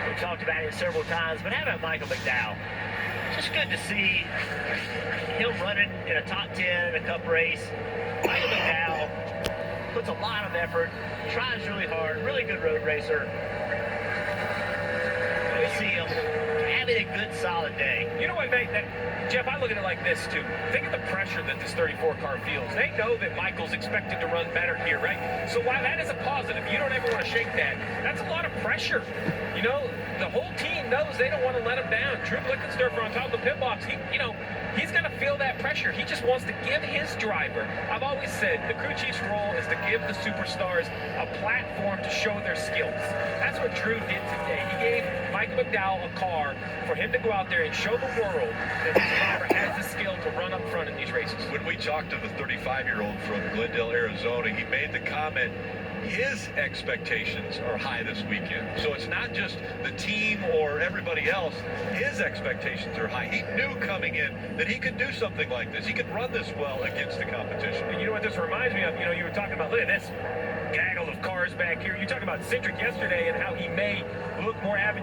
We talked about it several times, but how about Michael McDowell? Just good to see him running in a top 10 in a cup race. Michael McDowell puts a lot of effort, tries really hard, really good road racer. We see him having a good, solid day. You know what, mate? Jeff, I look at it like this, too. Think of the pressure that this 34 car feels. They know that Michael's expected to run better here, right? So while that is a positive, you don't ever want to shake that. That's a lot of pressure. You know, the whole team knows they don't want to let him down. Drew Blickensderfer on top of the pit box, he's going to feel that pressure. He just wants to give his driver. I've always said the crew chief's role is to give the superstars a platform to show their skills. That's what Drew did today. He gave Michael McDowell a car for him to go out there and show the world that his driver has the skill to run up front in these races. When we talked to the 35-year-old from Glendale, Arizona, he made the comment, his expectations are high this weekend. So it's not just the team or everybody else. His expectations are high. He knew coming in that he could do something like this. He could run this well against the competition. And you know what this reminds me of? You were talking about, look at this gaggle of cars back here. You're talking about Cedric yesterday and how he may look more advantageous.